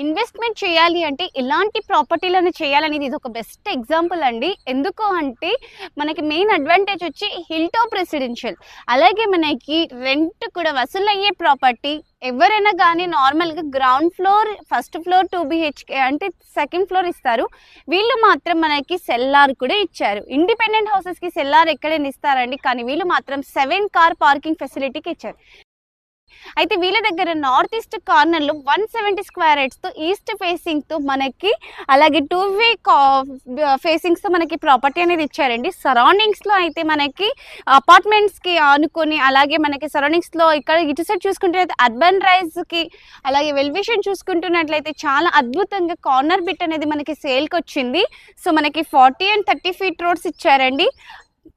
Investment చేయాలి అంటే ఇలాంటి ప్రాపర్టీలను చేయాలనేది ఇది ఒక బెస్ట్ ఎగ్జాంపుల్ అండి. ఎందుకు అంటే మనకి మెయిన్ అడ్వాంటేజ్ వచ్చి హిల్ టాప్ రెసిడెన్షియల్, అలాగే మనకి రెంట్ కూడా వసూలు అయ్యే ప్రాపర్టీ. ఎవరైనా కానీ నార్మల్గా ground floor, first floor 2 BHK అంటే సెకండ్ ఫ్లోర్ ఇస్తారు. వీళ్ళు మాత్రం మనకి సెల్లార్ కూడా ఇచ్చారు. ఇండిపెండెంట్ హౌసెస్కి సెల్లార్ ఎక్కడైనా ఇస్తారండి, కానీ వీళ్ళు మాత్రం 7 కార్ పార్కింగ్ ఫెసిలిటీకి ఇచ్చారు. అయితే వీళ్ళ దగ్గర నార్త్ ఈస్ట్ కార్నర్లో 170 స్క్వేర్ యార్డ్స్తో ఈస్ట్ ఫేసింగ్తో మనకి, అలాగే 2-వే ఫేసింగ్స్తో మనకి ప్రాపర్టీ అనేది ఇచ్చారండి. సరౌండింగ్స్లో అయితే మనకి అపార్ట్మెంట్స్కి ఆనుకొని, అలాగే మనకి సరౌండింగ్స్లో ఇక్కడ ఇటు సైడ్ చూసుకుంటే అర్బన్ రైజ్కి, అలాగే వెల్విషన్ చూసుకుంటున్నట్లయితే చాలా అద్భుతంగా కార్నర్ బిట్ అనేది మనకి సేల్కి వచ్చింది. సో మనకి 40 and 30 ఫీట్ రోడ్స్ ఇచ్చారండి.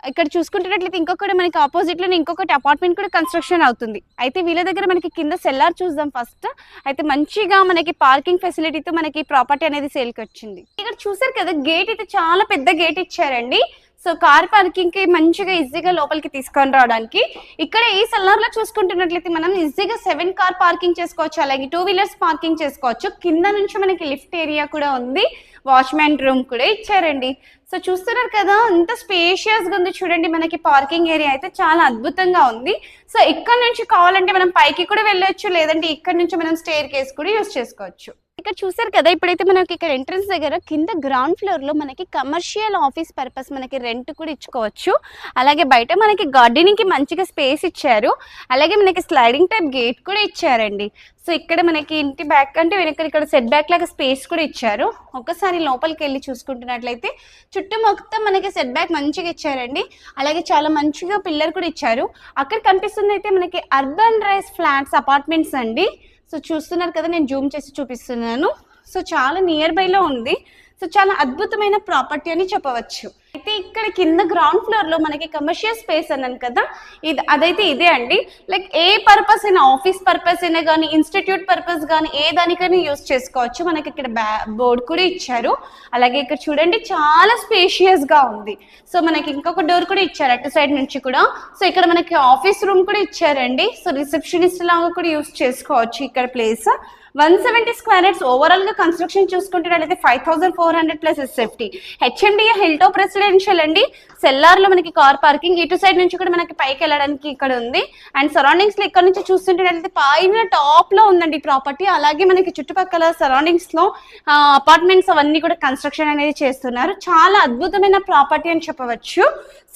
ఇక్కడ చూసుకుంటున్నట్లయితే ఇంకొకటి మనకి ఆపోజిట్లోనే ఇంకొకటి అపార్ట్మెంట్ కూడా కన్స్ట్రక్షన్ అవుతుంది. అయితే వీళ్ళ దగ్గర మనకి కింద సెల్లార్ చూద్దాం ఫస్ట్. అయితే మంచిగా మనకి పార్కింగ్ ఫెసిలిటీతో మనకి ప్రాపర్టీ అనేది సేల్కి వచ్చింది. ఇక్కడ చూసారు కదా, గేట్ అయితే చాలా పెద్ద గేట్ ఇచ్చారండి. సో కార్ పార్కింగ్కి మంచిగా ఈజీగా లోపలికి తీసుకొని రావడానికి. ఇక్కడ ఈ సెల్లార్లో చూసుకుంటున్నట్లయితే మనం ఈజీగా 7 కార్ పార్కింగ్ చేసుకోవచ్చు, అలాగే 2 వీలర్స్ పార్కింగ్ చేసుకోవచ్చు. కింద నుంచి మనకి లిఫ్ట్ ఏరియా కూడా ఉంది, వాచ్మ్యాన్ రూమ్ కూడా ఇచ్చారండి. సో చూస్తున్నారు కదా, ఎంత స్పేషియస్గా ఉంది చూడండి. మనకి పార్కింగ్ ఏరియా అయితే చాలా అద్భుతంగా ఉంది. సో ఇక్కడ నుంచి కావాలంటే మనం పైకి కూడా వెళ్ళొచ్చు, లేదంటే ఇక్కడ నుంచి మనం స్టేర్ కేస్ కూడా యూజ్ చేసుకోవచ్చు. ఇక్కడ చూసారు కదా, ఇప్పుడైతే మనకి ఇక్కడ ఎంట్రన్స్ దగ్గర కింద గ్రౌండ్ ఫ్లోర్లో మనకి కమర్షియల్ ఆఫీస్ పర్పస్ మనకి రెంట్ కూడా ఇచ్చుకోవచ్చు. అలాగే బయట మనకి గార్డెనింగ్కి మంచిగా స్పేస్ ఇచ్చారు, అలాగే మనకి స్లైడింగ్ టైప్ గేట్ కూడా ఇచ్చారండి. సో ఇక్కడ మనకి ఇంటి బ్యాక్ అంటే వెనక ఇక్కడ సెట్ బ్యాక్ లాగా స్పేస్ కూడా ఇచ్చారు. ఒకసారి లోపలికి వెళ్ళి చూసుకుంటున్నట్లయితే చుట్టూ మొత్తం మనకి సెట్ బ్యాక్ మంచిగా ఇచ్చారండి. అలాగే చాలా మంచిగా పిల్లర్ కూడా ఇచ్చారు. అక్కడ కనిపిస్తుంది అయితే మనకి అర్బన్ రైజ్ ఫ్లాట్స్ అపార్ట్మెంట్స్ అండి. సో చూస్తున్నారు కదా, నేను జూమ్ చేసి చూపిస్తున్నాను. సో చాలా నియర్ బైలో ఉంది. సో చాలా అద్భుతమైన ప్రాపర్టీ అని చెప్పవచ్చు. అయితే ఇక్కడ కింద గ్రౌండ్ ఫ్లోర్లో మనకి కమర్షియల్ స్పేస్ అన్నాను కదా, అదైతే ఇదే అండి. లైక్ ఏ పర్పస్ అయినా, ఆఫీస్ పర్పస్ అయినా కానీ, ఇన్స్టిట్యూట్ పర్పస్ కానీ, ఏ దానికైనా యూజ్ చేసుకోవచ్చు. మనకి ఇక్కడ బోర్డు కూడా ఇచ్చారు. అలాగే ఇక్కడ చూడండి, చాలా స్పేషియస్గా ఉంది. సో మనకి ఇంకొక డోర్ కూడా ఇచ్చారు అటు సైడ్ నుంచి కూడా. సో ఇక్కడ మనకి ఆఫీస్ రూమ్ కూడా ఇచ్చారండి. సో రిసెప్షనిస్ట్ లాగా కూడా యూజ్ చేసుకోవచ్చు ఇక్కడ ప్లేస్. 170 స్క్వేర్ యార్డ్స్ ఓవరాల్ గా కన్స్ట్రక్షన్ చూసుకుంటున్నట్లయితే 5400 plus SFT. HMDA hill top residential అండి. సెల్లార్ లో మనకి కార్ పార్కింగ్, ఇటు సైడ్ నుంచి కూడా మనకి పైకి వెళ్ళడానికి ఇక్కడ ఉంది. అండ్ సరౌండింగ్స్ లో ఇక్కడ నుంచి చూస్తుంటున్నట్లయితే పైన టాప్ లో ఉందండి ప్రాపర్టీ. అలాగే మనకి చుట్టుపక్కల సరౌండింగ్స్ లో అపార్ట్మెంట్స్ అవన్నీ కూడా కన్స్ట్రక్షన్ అనేది చేస్తున్నారు. చాలా అద్భుతమైన ప్రాపర్టీ అని చెప్పవచ్చు.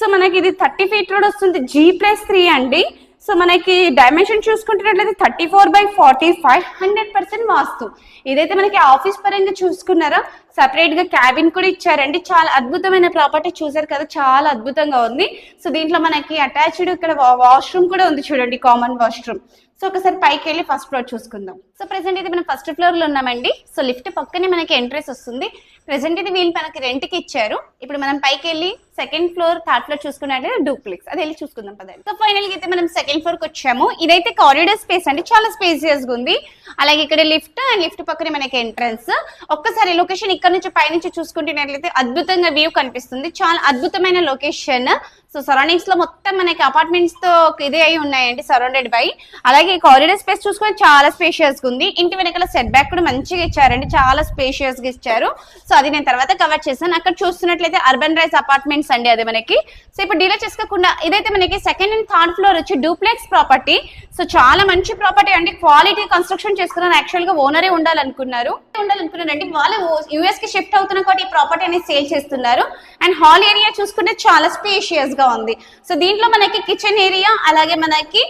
సో మనకి ఇది 30 ఫీట్ రోడ్ వస్తుంది, G+3 అండి. సో మనకి డైమెన్షన్ చూసుకుంటున్నట్లయితే 34/45, 100% వాస్తు. ఇదైతే మనకి ఆఫీస్ పరంగా చూసుకున్నారా, సపరేట్ గా క్యాబిన్ కూడా ఇచ్చారండి. చాలా అద్భుతమైన ప్రాపర్టీ చూసారు కదా, చాలా అద్భుతంగా ఉంది. సో దీంట్లో మనకి అటాచ్డ్ ఇక్కడ వాష్రూమ్ కూడా ఉంది చూడండి, కామన్ వాష్రూమ్. సో ఒకసారి పైకి వెళ్ళి ఫస్ట్ ఫ్లోర్ చూసుకుందాం. సో ప్రెసెంట్ అయితే మనం ఫస్ట్ ఫ్లోర్ లో ఉన్నామండి. సో లిఫ్ట్ పక్కనే మనకి ఎంట్రెన్స్ వస్తుంది. ప్రెసెంట్ ఇది వీళ్ళు మనకి రెంట్కి ఇచ్చారు. ఇప్పుడు మనం పైకి వెళ్ళి సెకండ్ ఫ్లోర్, థర్డ్ ఫ్లోర్ చూసుకున్నట్లయితే డూప్లెక్స్, అది వెళ్ళి చూసుకుందాం పదండి. సో ఫైనల్ గా అయితే మనం సెకండ్ ఫ్లోర్ కి వచ్చాము. ఇదైతే కారిడార్ స్పేస్ అండి, చాలా స్పేసియస్ గా ఉంది. అలాగే ఇక్కడ లిఫ్ట్ అండ్ లిఫ్ట్ పక్కనే మనకి ఎంట్రన్స్. ఒక్కసారి లొకేషన్ ఇక్కడ నుంచి పైనుంచి చూసుకుంటున్నట్లయితే అద్భుతంగా వ్యూ కనిపిస్తుంది. చాలా అద్భుతమైన లొకేషన్. సో సరౌండింగ్స్ లో మొత్తం మనకి అపార్ట్మెంట్స్ తో ఇదే అయి ఉన్నాయండి, సరౌండెడ్ బై. అలాగే కారిడార్ స్పేస్ చూసుకొని చాలా స్పేషియస్ గా ఉంది. ఇంటి వెనకాల సెట్ బ్యాక్ కూడా మంచిగా ఇచ్చారండి, చాలా స్పేషియస్ గా ఇచ్చారు. సో అది నేను తర్వాత కవర్ చేశాను. అక్కడ చూస్తున్నట్లయితే అర్బన్ రైజ్ అపార్ట్మెంట్స్ అండి అది మనకి. సో ఇప్పుడు డీలే చేసుకోకుండా ఇదైతే మనకి సెకండ్ అండ్ థర్డ్ ఫ్లోర్ వచ్చి డూప్లెక్స్ ప్రాపర్టీ. సో చాలా మంచి ప్రాపర్టీ అండి, క్వాలిటీ కన్స్ట్రక్షన్ చేసుకున్నారు. యాక్చువల్ గా ఓనరే ఉండాలనుకున్నారండి. వాళ్ళు యూఎస్ కి షిఫ్ట్ అవుతున్న కాబట్టి ఈ ప్రాపర్టీ అనేది సేల్ చేస్తున్నారు. అండ్ హాల్ ఏరియా చూసుకుంటే చాలా స్పేషియస్ గా ఉంది. సో దీంట్లో మనకి కిచెన్ ఏరియా, అలాగే మనకి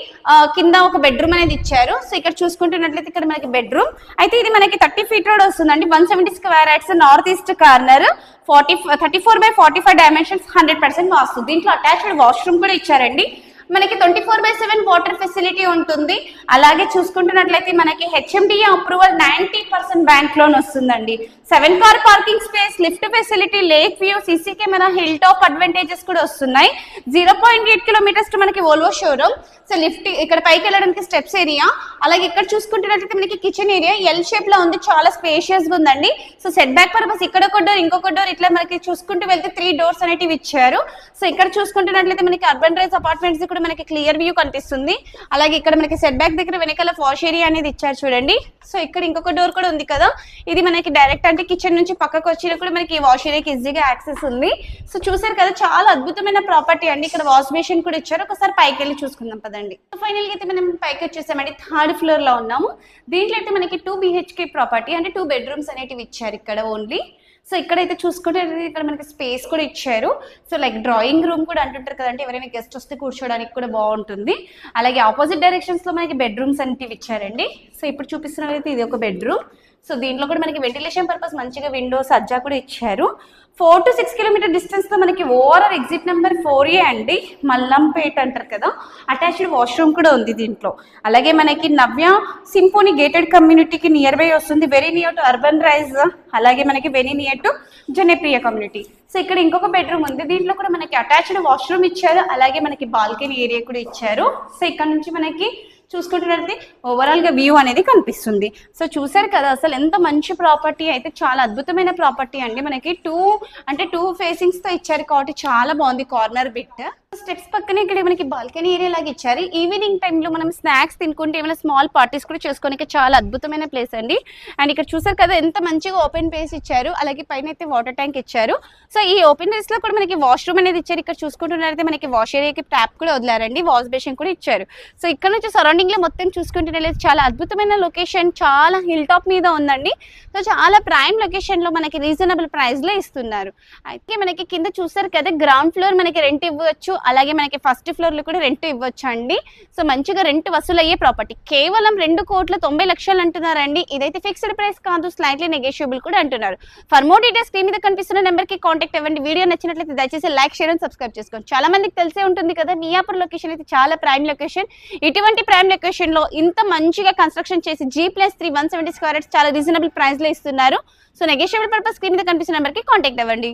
కింద ఒక బెడ్రూమ్ అనేది ఇచ్చారు. సో ఇక్కడ చూసుకుంటున్నట్లయితే ఇక్కడ మనకి బెడ్రూమ్ అయితే ఇది మనకి 30 ఫీట్ రోడ్ వస్తుందండి, 170 square yards, north east corner, 34/45 dimensions, 100% వాస్తు. దీంట్లో అటాచ్డ్ వాష్రూమ్ కూడా ఇచ్చారండి. మనకి 24/7 వాటర్ ఫెసిలిటీ ఉంటుంది. అలాగే చూసుకుంటున్నట్లయితే మనకి HMDA అప్రూవల్ 90% బ్యాంక్ లోన్ వస్తుందండి. 7 car parking space, lift facility, lake view, CC camera, hill top advantages కూడా వస్తున్నాయి. 0.8 కిలోమీటర్స్ టు మనకి వోల్వో షోరూమ్. సో లిఫ్ట్ ఇక్కడ పైకి వెళ్ళడానికి స్టెప్స్ ఏరియా, అలాగే ఇక్కడ చూసుకుంటున్నట్లయితే మనకి కిచెన్ ఏరియా ఎల్ షేప్ లో ఉంది, చాలా స్పేషియస్ గా ఉందండి. సో సెట్ బ్యాక్ పర్పస్ ఇక్కడ ఒక డోర్, ఇంకొక డోర్, ఇట్లా మనకి చూసుకుంటూ వెళ్తే 3 డోర్స్ అనేటివి ఇచ్చారు. సో ఇక్కడ చూసుకుంటున్నట్లయితే మనకి అర్బన్ రైజ్ అపార్ట్మెంట్స్ కూడా మనకి క్లియర్ వ్యూ కనిపిస్తుంది. అలాగే ఇక్కడ మనకి సెట్ బ్యాక్ దగ్గర వెనకాల వాష్ ఏరియా అనేది ఇచ్చారు చూడండి. సో ఇక్కడ ఇంకొక డోర్ కూడా ఉంది కదా, ఇది మనకి డైరెక్ట్ అంటే కిచెన్ నుంచి పక్కకు వచ్చినా కూడా మనకి వాష్ ఏరియాకి ఈజీగా యాక్సెస్ ఉంది. సో చూసారు కదా, చాలా అద్భుతమైన ప్రాపర్టీ అండి. ఇక్కడ వాష్ బేసిన్ కూడా ఇచ్చారు. ఒకసారి పైకి వెళ్ళి చూసుకుందాం పదండి. ఫైనల్ గా అయితే మనం పైకి వచ్చేసామండి, 3rd ఫ్లోర్ లో ఉన్నాము. దీంట్లో అయితే మనకి 2 BHK ప్రాపర్టీ అంటే 2 బెడ్రూమ్స్ అనేటివి ఇచ్చారు ఇక్కడ ఓన్లీ. సో ఇక్కడైతే చూసుకుంటే ఇక్కడ మనకి స్పేస్ కూడా ఇచ్చారు. సో లైక్ డ్రాయింగ్ రూమ్ కూడా అంటుంటారు కదంటే, ఎవరైనా గెస్ట్ వస్తే కూర్చోడానికి కూడా బాగుంటుంది. అలాగే ఆపోజిట్ డైరెక్షన్స్ లో మనకి బెడ్రూమ్స్ అనేవి ఇచ్చారండి. సో ఇప్పుడు చూపిస్తున్నది ఇది ఒక బెడ్రూమ్. సో దీంట్లో కూడా మనకి వెంటిలేషన్ పర్పస్ మంచిగా విండోస్ సజ్జా కూడా ఇచ్చారు. 4 to 6 కిలోమీటర్ డిస్టెన్స్ లో మనకి ఓఆర్ఆర్ ఎగ్జిట్ నెంబర్ 4A అండి, మల్లంపేట్ అంటారు కదా, అటాచ్డ్ వాష్రూమ్ కూడా ఉంది దీంట్లో. అలాగే మనకి నవ్య సింఫోనీ గేటెడ్ కమ్యూనిటీకి నియర్ బై వస్తుంది, very near to urban rise, అలాగే మనకి very near to Janapriya community. So ఇక్కడ ఇంకొక బెడ్రూమ్ ఉంది, దీంట్లో కూడా మనకి అటాచ్డ్ వాష్రూమ్ ఇచ్చారు, అలాగే మనకి బాల్కనీ ఏరియా కూడా ఇచ్చారు. సో ఇక్కడ నుంచి మనకి చూసుకుంటున్నట్లయితే ఓవరాల్ గా వ్యూ అనేది కనిపిస్తుంది. సో చూసారు కదా, అసలు ఎంత మంచి ప్రాపర్టీ, అయితే చాలా అద్భుతమైన ప్రాపర్టీ అండి. మనకి 2 ఫేసింగ్స్ తో ఇచ్చారు కాబట్టి చాలా బాగుంది. కార్నర్ బిట్ స్టెప్స్ పక్కనే ఇక్కడ మనకి బాల్కనీ ఏరియా లాగా ఇచ్చారు. ఈవినింగ్ టైంలో మనం స్నాక్స్ తినుకుంటే ఏమైనా స్మాల్ పార్టీస్ కూడా చేసుకోనికి చాలా అద్భుతమైన ప్లేస్ అండి. అండ్ ఇక్కడ చూసారు కదా, ఎంత మంచిగా ఓపెన్ ప్లేస్ ఇచ్చారు, అలాగే పైన అయితే వాటర్ ట్యాంక్ ఇచ్చారు. సో ఈ ఓపెన్ ప్లేస్ లో కూడా మనకి వాష్రూమ్ అనేది ఇచ్చారు. ఇక్కడ చూసుకుంటున్నట్లయితే మనకి వాష్ ఏరియాకి ట్యాప్ కూడా వదిలారండి, వాష్ బేసిన్ కూడా ఇచ్చారు. సో ఇక్కడ నుంచి సరౌండింగ్ లో మొత్తం చూసుకుంటున్నట్లయితే చాలా అద్భుతమైన లొకేషన్, చాలా హిల్ టాప్ మీద ఉందండి. సో చాలా ప్రైమ్ లొకేషన్ లో మనకి రీజనబుల్ ప్రైస్ లో ఇస్తున్నారు. అయితే మనకి కింద చూసారు కదా, గ్రౌండ్ ఫ్లోర్ మనకి రెంట్ ఇవ్వచ్చు, అలాగే మనకి ఫస్ట్ ఫ్లోర్ లో కూడా రెంట్ ఇవ్వచ్చు అండి. సో మంచిగా రెంట్ వసూలు అయ్యే ప్రాపర్టీ. కేవలం 2,90,00,000 అంటున్నారండి. ఇదైతే ఫిక్స్డ్ ప్రైస్ కాదు, స్లైట్లీ నెగోషియబుల్ కూడా అంటున్నారు. ఫర్ మోర్ డీటెయిల్స్ స్క్రీన్ మీద కనిపిస్తున్న నెంబర్ కి కాంటాక్ట్ అవ్వండి. వీడియో నచ్చినట్లయితే దయచేసి లైక్, షేర్ అండ్ సబ్స్క్రైబ్ చేసుకోండి. చాలా మందికి తెలిసే ఉంటుంది కదా, మియాపూర్ లొకేషన్ అయితే చాలా ప్రైమ్ లొకేషన్. ఇటువంటి ప్రైమ్ లొకేషన్ లో ఇంత మంచిగా కన్స్ట్రక్షన్ చేసి G+3 170 స్క్వేర్ యార్డ్స్ చాలా రీజనబుల్ ప్రైస్ లో ఇస్తున్నారు. సో నెగోషియబుల్ పర్పస్ స్క్రీన్ మీద కనిపిస్తున్న నెంబర్ కి కాంటాక్ట్ అవ్వండి.